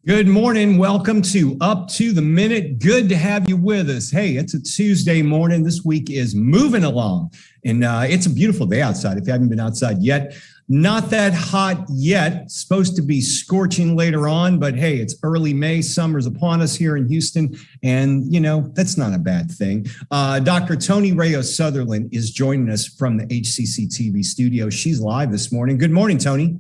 Good morning. Welcome to Up to the Minute. Good to have you with us. Hey, it's a Tuesday morning. This week is moving along, and it's a beautiful day outside. If you haven't been outside yet, not that hot yet. Supposed to be scorching later on, but hey, it's early May. Summer's upon us here in Houston, and you know, that's not a bad thing. Dr. Tony Reyes Sutherland is joining us from the HCCTV studio. She's live this morning. Good morning, Tony.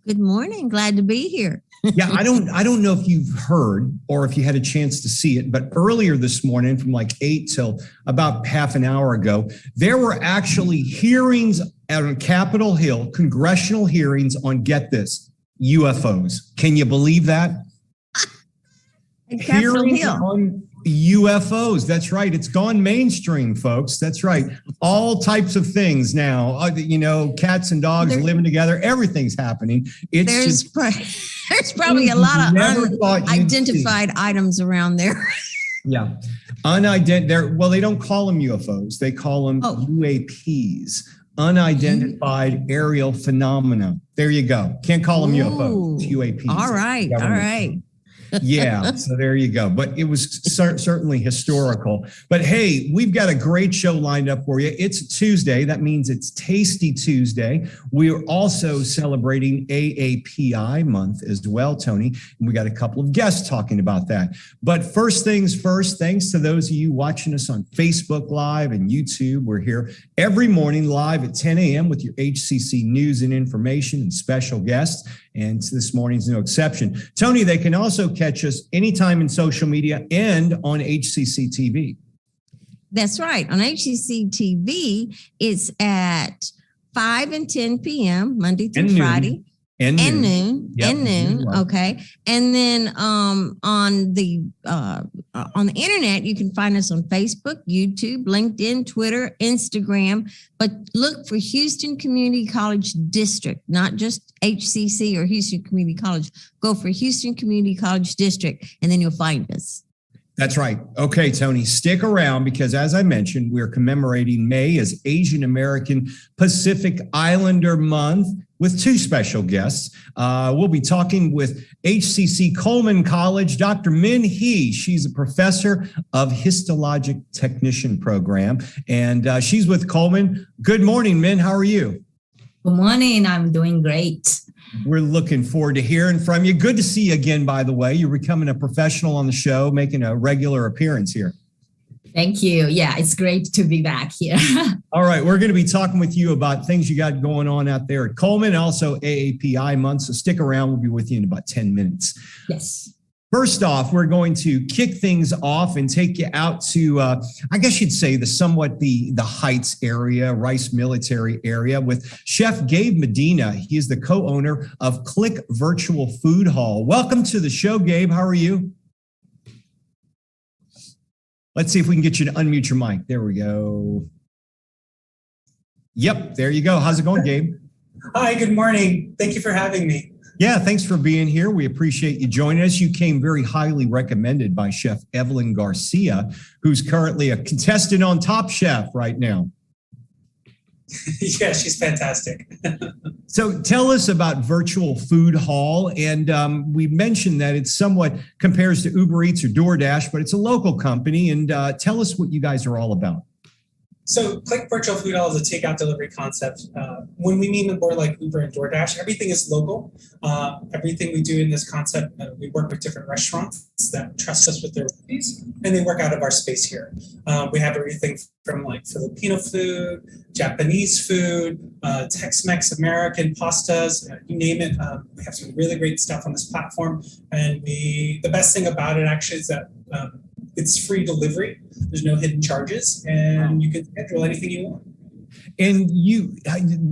Good morning. Glad to be here. Yeah, I don't know if you've heard or if you had a chance to see it, but earlier this morning from like 8 till about half an hour ago, there were actually hearings on Capitol Hill, congressional hearings on, get this, UFOs. Can you believe that? Hearings on UFOs. That's right. It's gone mainstream, folks. That's right. All types of things now, you know, cats and dogs living together. Everything's happening. There's probably a lot of unidentified items around there. Yeah. Unidentified. Well, they don't call them UFOs. They call them UAPs. Unidentified aerial phenomena. There you go. Can't call them UFOs. UAPs. All right. All right. Yeah, so there you go. But it was certainly historical. But hey, we've got a great show lined up for you. It's Tuesday. That means it's Tasty Tuesday. We are also celebrating AAPI month as well, Tony. And we got a couple of guests talking about that. But first things first, thanks to those of you watching us on Facebook Live and YouTube. We're here every morning live at 10 a.m. with your HCC news and information and special guests. And this morning's no exception. Tony, they can also catch us anytime in social media and on HCC TV. That's right. On HCC TV, it's at 5 and 10 p.m. Monday through Friday. And noon. Okay. And then on the internet, you can find us on Facebook, YouTube, LinkedIn, Twitter, Instagram. But look for Houston Community College District, not just HCC or Houston Community College. Go for Houston Community College District, and then you'll find us. That's right. Okay, Tony, stick around because as I mentioned, we're commemorating May as Asian American Pacific Islander Month with two special guests. We'll be talking with HCC Coleman College, Dr. Min Hee. She's a professor of Histologic Technician Program, and she's with Coleman. Good morning, Min. How are you? Good morning. I'm doing great. We're looking forward to hearing from you. Good to see you again, by the way. You're becoming a professional on the show, making a regular appearance here. Thank you. Yeah, it's great to be back here. All right. We're going to be talking with you about things you got going on out there at Coleman, also AAPI month. So stick around. We'll be with you in about 10 minutes. Yes. First off, we're going to kick things off and take you out to, I guess you'd say the Heights area, Rice Military area with Chef Gabe Medina. He is the co-owner of Click Virtual Food Hall. Welcome to the show, Gabe. How are you? Let's see if we can get you to unmute your mic. There we go. Yep, there you go. How's it going, Gabe? Hi, good morning. Thank you for having me. Yeah, thanks for being here. We appreciate you joining us. You came very highly recommended by Chef Evelyn Garcia, who's currently a contestant on Top Chef right now. Yeah, she's fantastic. So tell us about Virtual Food Hall. And we mentioned that it somewhat compares to Uber Eats or DoorDash, but it's a local company. And tell us what you guys are all about. So Click Virtual Food Hall is a takeout delivery concept. When we mean more like Uber and DoorDash, everything is local. Everything we do in this concept, we work with different restaurants that trust us with their recipes, and they work out of our space here. We have everything from like Filipino food, Japanese food, Tex-Mex, American pastas, you name it. We have some really great stuff on this platform. And the best thing about it actually is that it's free delivery. There's no hidden charges, and you can schedule anything you want. And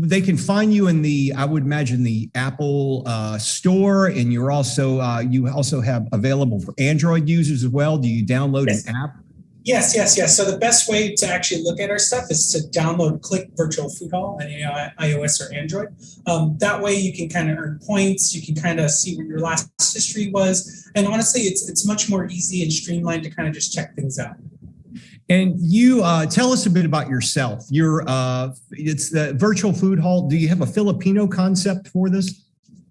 they can find you in I would imagine the Apple store, and you also have available for Android users as well. Do you download an app? Yes. So the best way to actually look at our stuff is to download Click Virtual Food Hall on iOS or Android. That way you can kind of earn points. You can kind of see what your last history was. And honestly, it's much more easy and streamlined to kind of just check things out. And you tell us a bit about yourself. It's the Virtual Food Hall. Do you have a Filipino concept for this?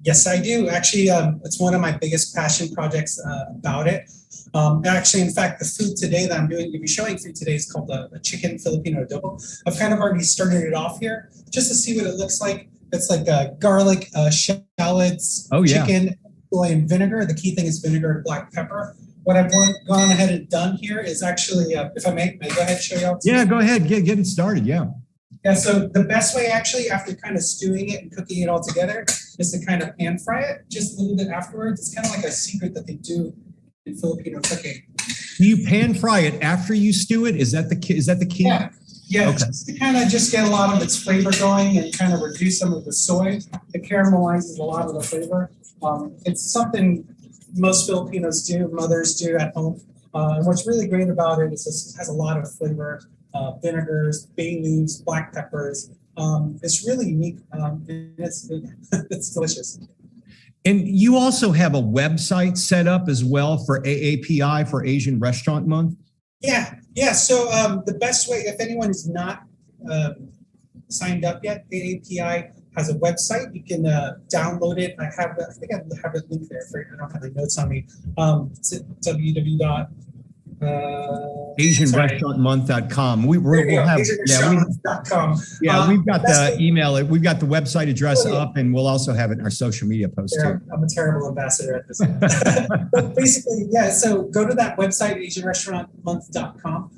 Yes, I do. Actually, it's one of my biggest passion projects about it. Actually, in fact, the food today that I'm going to be showing for you today is called a chicken Filipino adobo. I've kind of already started it off here just to see what it looks like. It's like garlic, shallots, chicken, oil, and vinegar. The key thing is vinegar and black pepper. What I've gone ahead and done here is actually, if I may go ahead and show you all. Yeah, go ahead. Get it started. Yeah. Yeah, so the best way actually after kind of stewing it and cooking it all together is to kind of pan fry it just a little bit afterwards. It's kind of like a secret that they do in Filipino cooking. You pan fry it after you stew it? Is that the key? Yeah. Yeah, okay. Just to kind of just get a lot of its flavor going and kind of reduce some of the soy. It caramelizes a lot of the flavor. It's something most Filipinos do, mothers do at home. And what's really great about it is it has a lot of flavor, vinegars, bay leaves, black peppers. It's really unique. And it's delicious. And you also have a website set up as well for AAPI, for Asian Restaurant Month? Yeah. So the best way, if anyone is not signed up yet, AAPI has a website. You can download it. I think I have a link there. I don't have the notes on me. It's at AsianRestaurantMonth.com. We'll have AsianRestaurantMonth.com. Yeah, we've got the email. We've got the website address up, and we'll also have it in our social media posts too. I'm a terrible ambassador at this. But basically, yeah. So go to that website, AsianRestaurantMonth.com.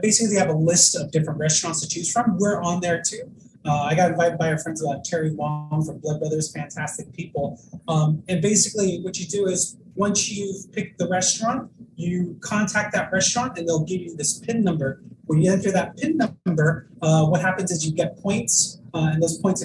Basically, they have a list of different restaurants to choose from. We're on there too. I got invited by our friends Terry Wong from Blood Brothers, fantastic people. And basically, what you do is once you've picked the restaurant, you contact that restaurant and they'll give you this PIN number. When you enter that PIN number, what happens is you get points, and those points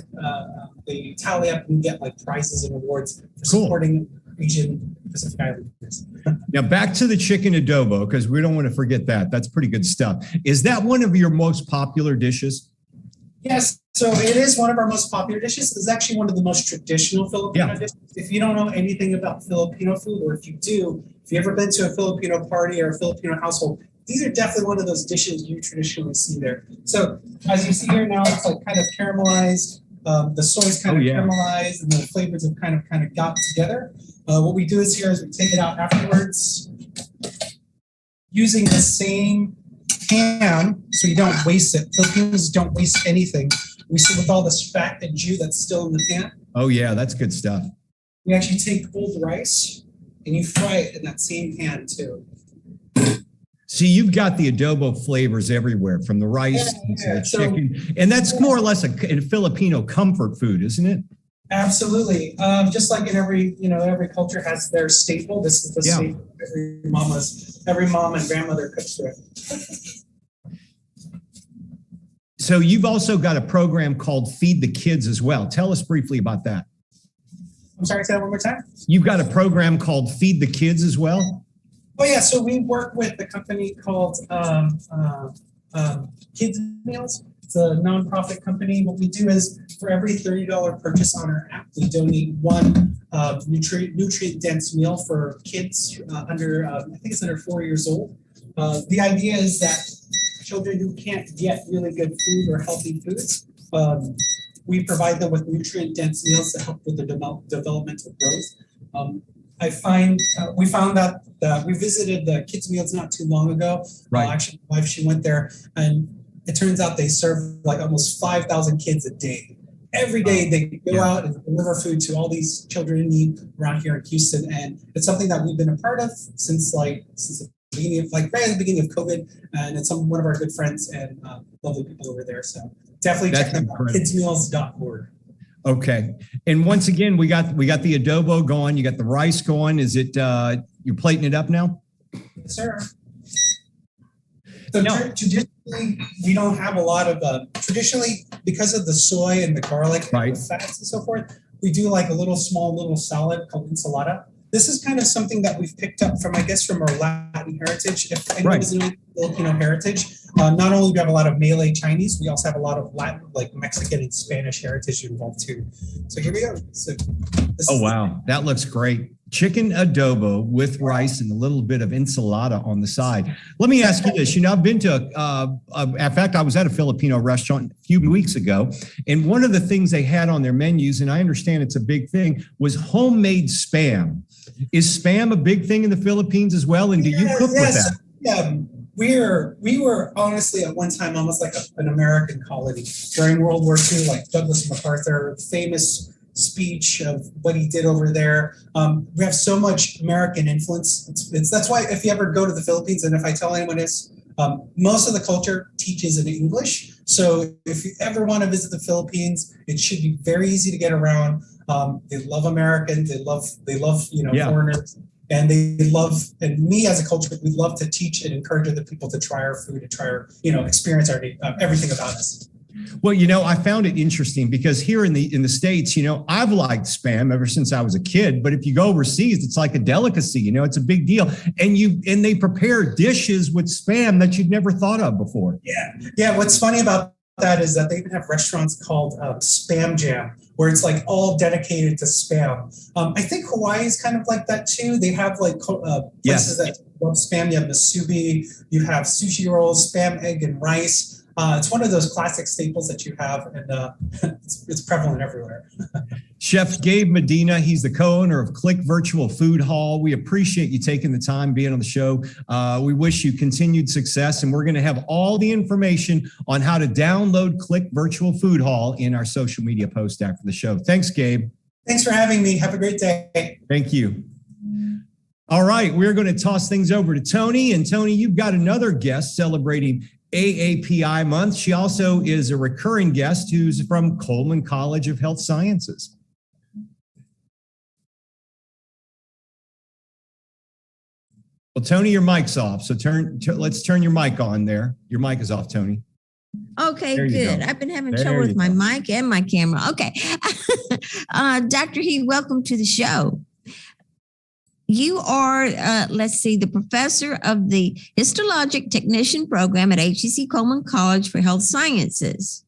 they tally up and you get like prizes and awards for supporting Asian Pacific Islanders. Now back to the chicken adobo, because we don't want to forget that. That's pretty good stuff. Is that one of your most popular dishes? Yes, so it is one of our most popular dishes. It's actually one of the most traditional Filipino dishes. If you don't know anything about Filipino food, or if you do, if you've ever been to a Filipino party or a Filipino household, these are definitely one of those dishes you traditionally see there. So as you see here now, it's like kind of caramelized. The soy's kind of caramelized, and the flavors have kind of got together. What we do is we take it out afterwards using the same pan, so you don't waste it. Filipinos don't waste anything. We see with all this fat and jus that's still in the pan. Oh yeah, that's good stuff. We actually take old rice and you fry it in that same pan too. See, you've got the adobo flavors everywhere, from the rice to the chicken, and that's more or less a Filipino comfort food, isn't it? Absolutely. Just like in every culture has their staple. This is the staple. Every mom and grandmother cooks for it. So you've also got a program called Feed the Kids as well. Tell us briefly about that. I'm sorry, say that one more time. You've got a program called Feed the Kids as well? Oh yeah, so we work with a company called Kids Meals. It's a nonprofit company. What we do is for every $30 purchase on our app, we donate one nutrient-dense meal for kids under, I think it's under 4 years old. The idea is that children who can't get really good food or healthy foods, we provide them with nutrient-dense meals to help with their developmental growth. We found out that we visited the kids' meals not too long ago. Actually, my wife, she went there, and it turns out they serve like almost 5,000 kids a day. Every day they go out and deliver food to all these children in need around here in Houston, and it's something that we've been a part of since the beginning of right at the beginning of COVID, and it's one of our good friends and lovely people over there. So definitely check them out, kidsmeals.org. Okay. And once again, we got the adobo going. You got the rice going. Is it you're plating it up now? Yes, sir. So traditionally, we don't have a lot of traditionally, because of the soy and the garlic and the fats and so forth, we do like a small salad called ensalada. This is kind of something that we've picked up from our Latin heritage. If anyone doesn't know Filipino heritage, Not only do we have a lot of Malay Chinese, we also have a lot of Latin, like Mexican and Spanish heritage involved too. So here we go. So oh, wow. That looks great. Chicken adobo with rice and a little bit of enchilada on the side. Let me ask you this. I've been to, in fact, I was at a Filipino restaurant a few weeks ago, and one of the things they had on their menus, and I understand it's a big thing, was homemade Spam. Is Spam a big thing in the Philippines as well? And do you cook with that? Yeah. We were honestly at one time almost like an American colony during World War II, like Douglas MacArthur, famous speech of what he did over there. We have so much American influence. That's why if you ever go to the Philippines, and if I tell anyone this, most of the culture teaches in English. So if you ever want to visit the Philippines, it should be very easy to get around. They love Americans. They love foreigners. And they love, and me as a culture, we love to teach and encourage other people to try our food, to try our, experience our everything about us. Well, I found it interesting because here in the States, I've liked Spam ever since I was a kid. But if you go overseas, it's like a delicacy. It's a big deal, and they prepare dishes with Spam that you'd never thought of before. Yeah. What's funny about that is that they even have restaurants called Spam Jam, where it's like all dedicated to Spam. I think Hawaii is kind of like that too. They have like places that love Spam. You have Musubi, you have sushi rolls, Spam egg and rice. It's one of those classic staples that you have, and it's prevalent everywhere. Chef Gabe Medina, he's the co-owner of Click Virtual Food Hall. We appreciate you taking the time being on the show. We wish you continued success, and we're going to have all the information on how to download Click Virtual Food Hall in our social media post after the show. Thanks, Gabe. Thanks for having me. Have a great day. Thank you. All right, we're going to toss things over to Tony. And Tony, you've got another guest celebrating AAPI month. She also is a recurring guest who's from Coleman College of Health Sciences. Well, Tony, your mic's off. So let's turn your mic on there. Your mic is off, Tony. Okay, good. I've been having trouble with my mic and my camera. Okay. Dr. He, welcome to the show. You are, the professor of the Histologic Technician Program at HCC Coleman College for Health Sciences.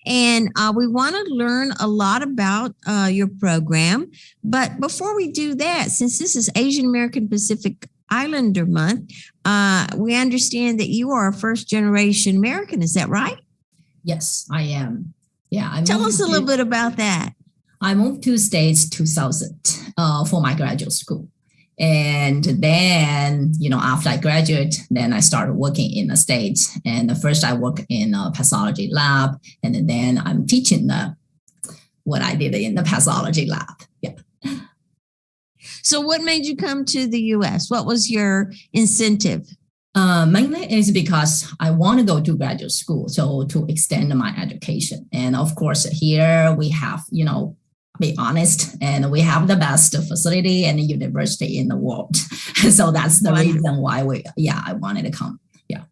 And we want to learn a lot about your program. But before we do that, since this is Asian American Pacific Islander Month, we understand that you are a first-generation American. Is that right? Yes, I am. Yeah. Tell us a little bit about that. I moved to States 2000 for my graduate school. And then, after I graduated, then I started working in the States. And first I worked in a pathology lab. And then I'm teaching what I did in the pathology lab. Yeah. So what made you come to the U.S.? What was your incentive? Mainly is because I want to go to graduate school, so to extend my education. And of course, here we have, be honest, and we have the best facility and university in the world. So that's the reason why I wanted to come. Yeah.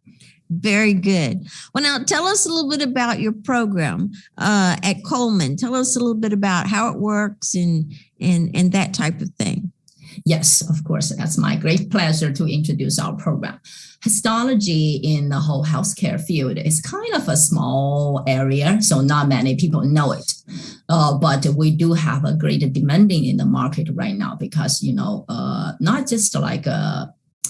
Very good. Well, now tell us a little bit about your program at Coleman. Tell us a little bit about how it works and that type of thing. Yes, of course. That's my great pleasure to introduce our program. Histology in the whole healthcare field is kind of a small area, so not many people know it. But we do have a great demanding in the market right now because, not just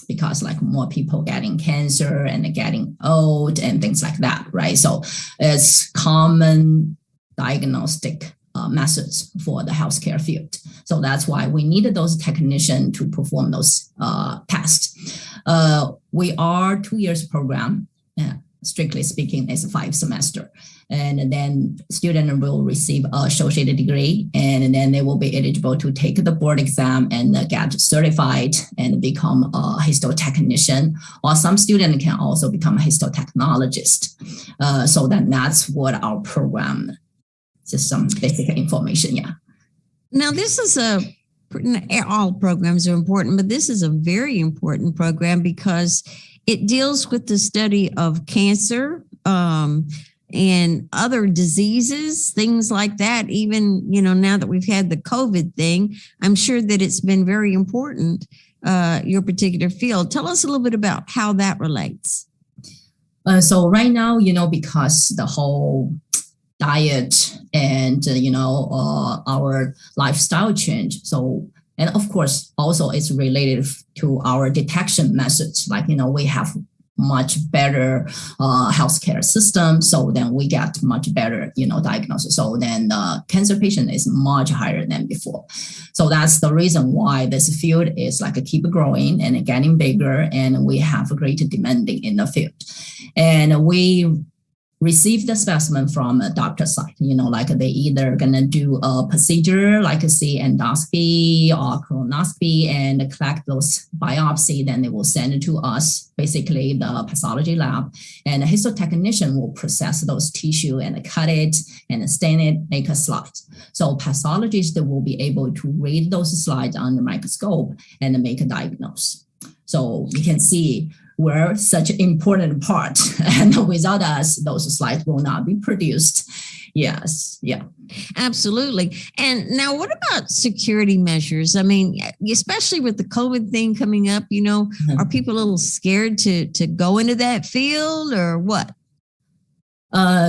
because more people getting cancer and getting old and things like that, right? So it's common diagnostic methods for the healthcare field. So that's why we needed those technicians to perform those tests. We are 2 years program. Strictly speaking, it's a 5 semester. And then student will receive an associate degree, and then they will be eligible to take the board exam and get certified and become a histotechnician, or some student can also become a histotechnologist. So that's what our program, just some basic information. Yeah. Now, this is all programs are important, but this is a very important program because it deals with the study of cancer and other diseases, things like that. Even, now that we've had the COVID thing, I'm sure that it's been very important, your particular field. Tell us a little bit about how that relates. So right now, because the whole diet and, our lifestyle change. So, and of course, also it's related to our detection methods. Like, we have much better healthcare system. So then we get much better, diagnosis. So then the cancer patient is much higher than before. So that's the reason why this field is like keep growing and getting bigger. And we have a great demanding in the field. And we receive the specimen from a doctor side, like they either gonna do a procedure like a endoscopy or colonoscopy and collect those biopsy, then they will send it to us, basically the pathology lab, and a histotechnician will process those tissue and cut it and stain it, make a slide. So pathologists will be able to read those slides on the microscope and make a diagnosis. So you can see we're such an important part, and without us, those slides will not be produced. Yes, yeah. Absolutely. And now what about security measures? I mean, especially with the COVID thing coming up, are people a little scared to go into that field or what?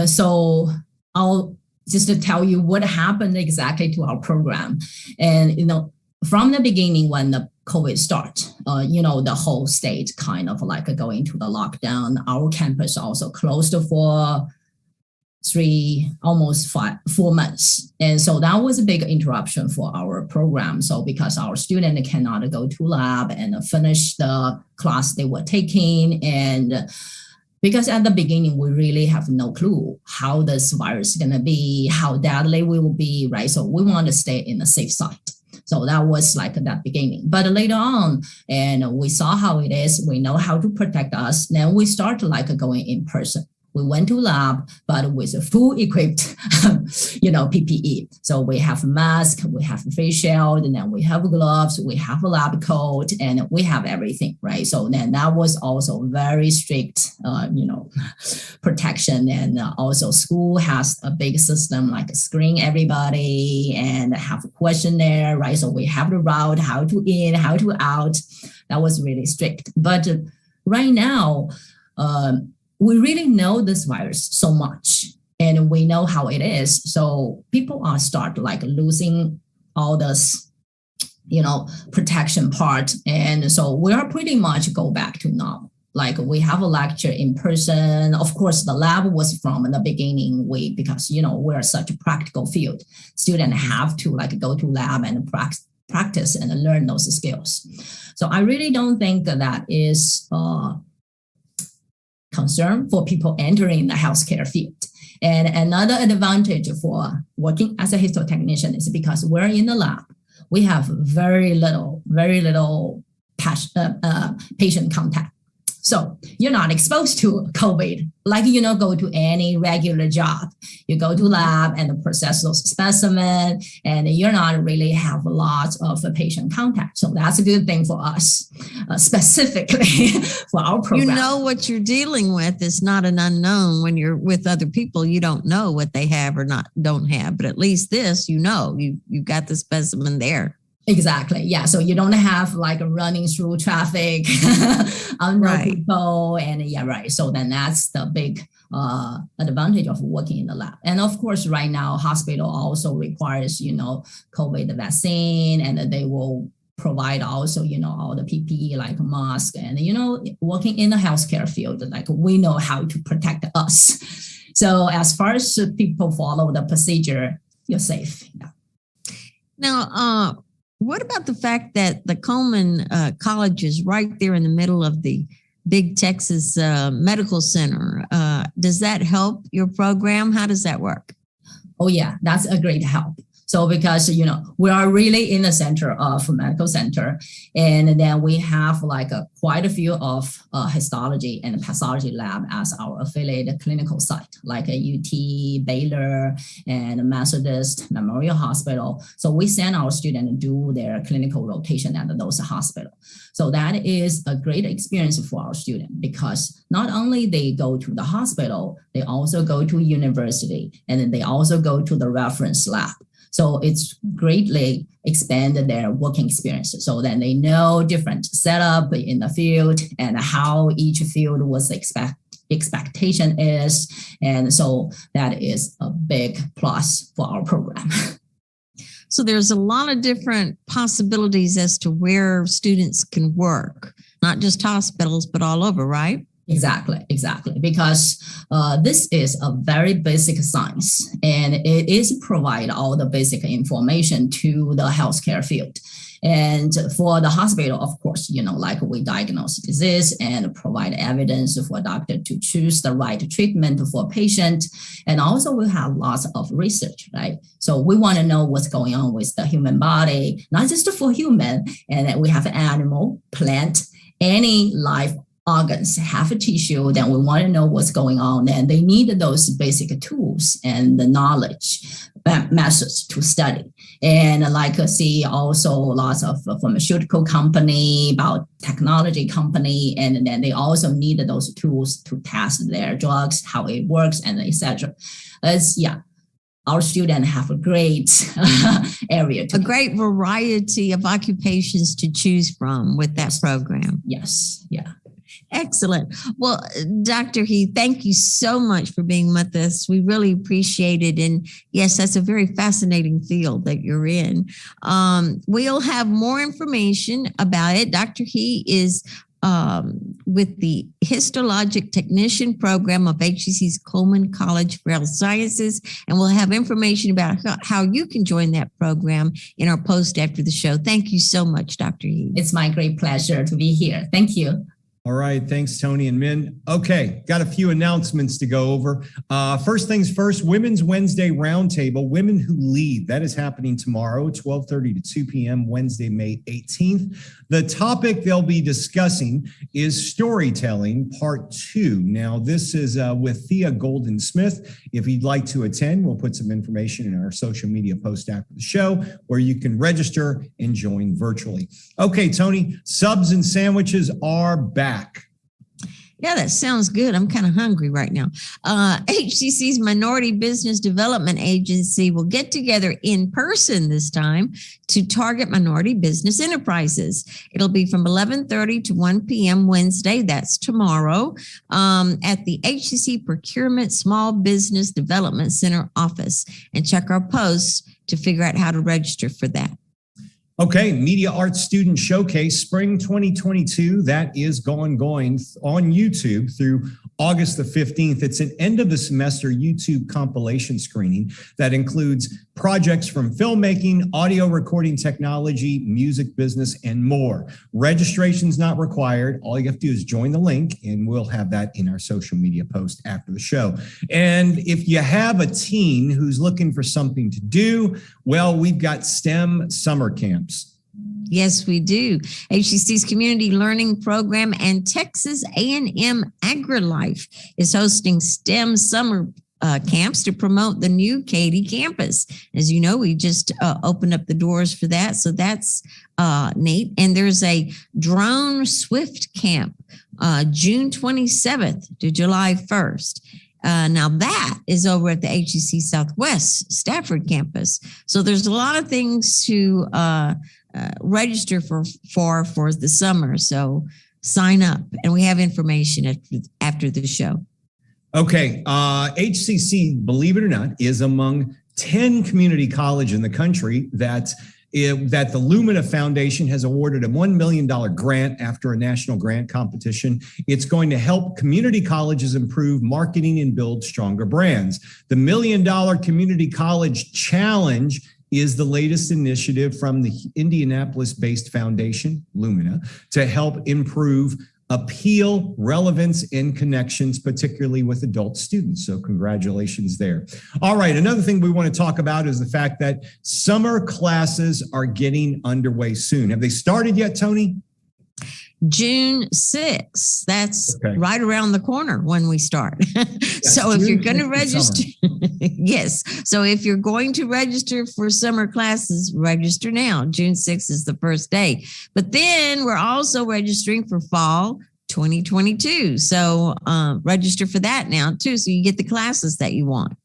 So I'll just to tell you what happened exactly to our program. And, from the beginning when the COVID started, the whole state kind of like going to the lockdown. Our campus also closed for 4 months. And so that was a big interruption for our program. So because our students cannot go to lab and finish the class they were taking, and because at the beginning, we really have no clue how this virus is going to be, how deadly we will be, right? So we want to stay in the safe side. So that was like that beginning. But later on, and we saw how it is, we know how to protect us. Then we start like going in person. We went to lab, but with a full equipped, PPE. So we have mask, we have face shield, and then we have gloves, we have a lab coat, and we have everything, right? So then that was also very strict, protection. And also school has a big system like screen everybody and have a questionnaire, right? So we have the route, how to in, how to out. That was really strict. But right now, we really know this virus so much and we know how it is. So people are start like losing all this, protection part. And so we are pretty much go back to normal. Like we have a lecture in person. Of course, the lab was from the beginning because, we're such a practical field. Students have to like go to lab and practice and learn those skills. So I really don't think that is concern for people entering the healthcare field. And another advantage for working as a histotechnician is because we're in the lab, we have very little patient contact. So you're not exposed to COVID, like, go to any regular job. You go to lab and process those specimens, and you're not really have lots of patient contact. So that's a good thing for us, specifically for our program. What you're dealing with is not an unknown. When you're with other people, you don't know what they have or don't have. But at least this, you've got the specimen there. Exactly. Yeah. So you don't have like running through traffic, unknown people. And yeah, right. So then that's the big advantage of working in the lab. And of course, right now, hospital also requires, COVID vaccine, and they will provide also, all the PPE like mask and, working in the healthcare field, like we know how to protect us. So as far as people follow the procedure, you're safe. Yeah. Now, what about the fact that the Coleman College is right there in the middle of the big Texas Medical Center? Does that help your program? How does that work? Oh, yeah, that's a great help. So because, we are really in the center of a medical center, and then we have like quite a few of histology and pathology lab as our affiliated clinical site, like UT, Baylor, and Methodist Memorial Hospital. So we send our students to do their clinical rotation at those hospitals. So that is a great experience for our students because not only they go to the hospital, they also go to university, and then they also go to the reference lab. So it's greatly expanded their working experience. So then they know different setup in the field and how each field was expectation is. And so that is a big plus for our program. So there's a lot of different possibilities as to where students can work, not just hospitals, but all over, right? Exactly. Because this is a very basic science, and it is provide all the basic information to the healthcare field. And for the hospital, of course, like we diagnose disease and provide evidence for doctor to choose the right treatment for patient. And also we have lots of research, right? So we want to know what's going on with the human body, not just for human. And we have animal, plant, any life organs have a tissue, then we want to know what's going on. And they need those basic tools and the knowledge methods to study. And like see also lots of pharmaceutical company, biotechnology company, and then they also need those tools to test their drugs, how it works, and etc. Our students have a great area. A great variety of occupations to choose from with that program. Yes, yeah. Excellent. Well, Dr. Heath, thank you so much for being with us. We really appreciate it. And yes, that's a very fascinating field that you're in. We'll have more information about it. Dr. Heath is with the Histologic Technician Program of HCC's Coleman College for Health Sciences. And we'll have information about how you can join that program in our post after the show. Thank you so much, Dr. Heath. It's my great pleasure to be here. Thank you. All right. Thanks, Tony and Min. Okay. Got a few announcements to go over. First things first, Women's Wednesday Roundtable, Women Who Lead. That is happening tomorrow, 12:30 to 2 p.m., Wednesday, May 18th. The topic they'll be discussing is storytelling part 2. Now, this is with Thea Golden Smith. If you'd like to attend, we'll put some information in our social media post after the show where you can register and join virtually. Okay, Tony, subs and sandwiches are back. Yeah, that sounds good. I'm kind of hungry right now. HCC's Minority Business Development Agency will get together in person this time to target minority business enterprises. It'll be from 11:30 to 1 p.m. Wednesday. That's tomorrow at the HCC Procurement Small Business Development Center office. And check our posts to figure out how to register for that. Okay, Media Arts Student Showcase Spring 2022. That is going on YouTube through August the 15th. It's an end of the semester YouTube compilation screening that includes projects from filmmaking, audio recording technology, music business, and more. Registration's not required. All you have to do is join the link, and we'll have that in our social media post after the show. And if you have a teen who's looking for something to do, well, we've got STEM summer camps. Yes, we do. HCC's Community Learning Program and Texas A&M AgriLife is hosting STEM summer camps to promote the new Katy campus. As you know, we just opened up the doors for that. So that's neat. And there's a drone Swift camp, June 27th to July 1st. Now that is over at the HCC Southwest Stafford campus. So there's a lot of things to register for the summer. So sign up, and we have information after the show. Okay. HCC, believe it or not, is among 10 community colleges in the country that the Lumina Foundation has awarded a $1 million grant after a national grant competition. It's going to help community colleges improve marketing and build stronger brands. The $1 Million Community College Challenge is the latest initiative from the Indianapolis-based foundation, Lumina, to help improve appeal, relevance, and connections, particularly with adult students. So congratulations there. All right, another thing we want to talk about is the fact that summer classes are getting underway soon. Have they started yet, Tony? June 6th. That's right around the corner when we start. So if you're going to register, yes. So if you're going to register for summer classes, register now. June 6th is the first day. But then we're also registering for fall 2022. So register for that now too. So you get the classes that you want.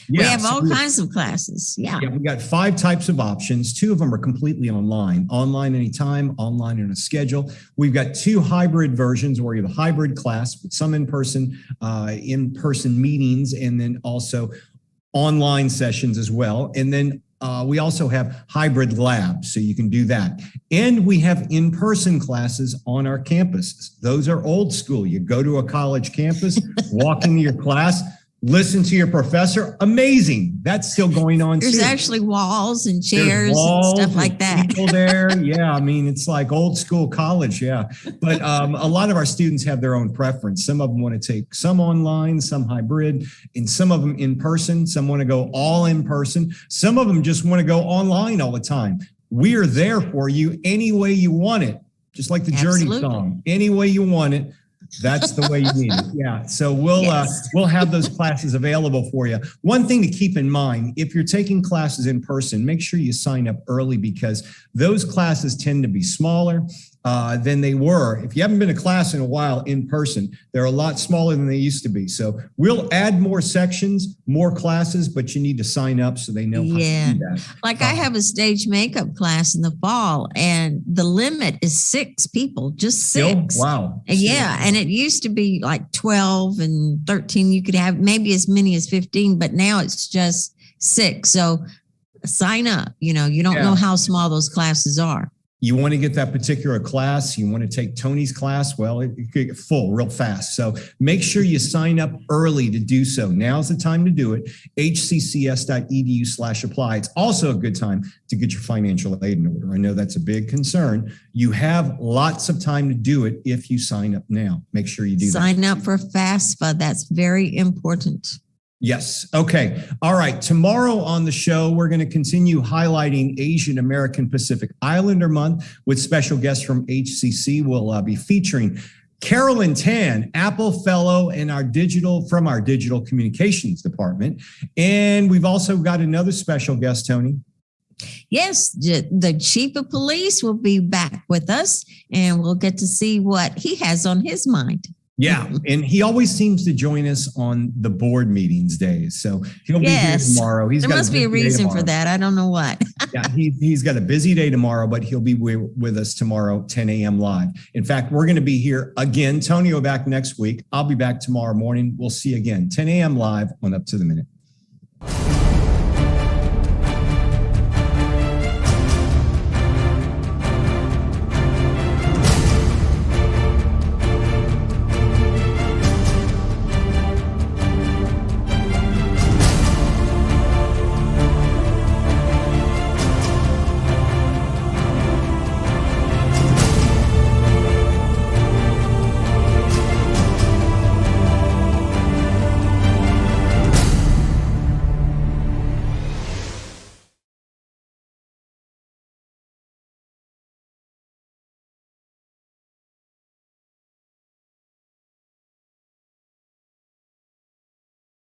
We have all kinds of classes. Yeah. We got 5 types of options. 2 of them are completely online anytime, online on a schedule. We've got 2 hybrid versions where you have a hybrid class with some in-person meetings, and then also online sessions as well. And then we also have hybrid labs, so you can do that. And we have in-person classes on our campuses. Those are old school. You go to a college campus, walk into your class, listen to your professor. Amazing. That's still going on. There's actually walls and chairs and stuff like that. People there. Yeah. I mean, it's like old school college. Yeah. But a lot of our students have their own preference. Some of them want to take some online, some hybrid, and some of them in person. Some want to go all in person. Some of them just want to go online all the time. We are there for you any way you want it. Just like the Journey song, any way you want it. That's the way you need it. Yeah. So we'll have those classes available for you. One thing to keep in mind, if you're taking classes in person, make sure you sign up early, because those classes tend to be smaller than they were. If you haven't been to class in a while in person, they're a lot smaller than they used to be. So we'll add more sections, more classes, but you need to sign up so they know how to do that. Like I have a stage makeup class in the fall, and the limit is 6 people, just 6. Still? Wow. Yeah. And it used to be like 12 and 13. You could have maybe as many as 15, but now it's just 6. So sign up. You don't know how small those classes are. You want to get that particular class, you want to take Tony's class, well, it could get full real fast. So make sure you sign up early to do so. Now's the time to do it. hccs.edu/apply. It's also a good time to get your financial aid in order. I know that's a big concern. You have lots of time to do it if you sign up now. Make sure you do that. Sign up for FAFSA. That's very important. Yes. Okay. All right. Tomorrow on the show, we're going to continue highlighting Asian American Pacific Islander Month with special guests from HCC. We'll be featuring Carolyn Tan, Apple Fellow in our digital communications department. And we've also got another special guest, Tony. Yes, the chief of police will be back with us, and we'll get to see what he has on his mind. Yeah, and he always seems to join us on the board meetings days. So he'll be here tomorrow. There must be a reason for that. I don't know what. Yeah, he's got a busy day tomorrow, but he'll be with us tomorrow, 10 a.m. live. In fact, we're going to be here again. Tony will be back next week. I'll be back tomorrow morning. We'll see you again, 10 a.m. live on Up to the Minute.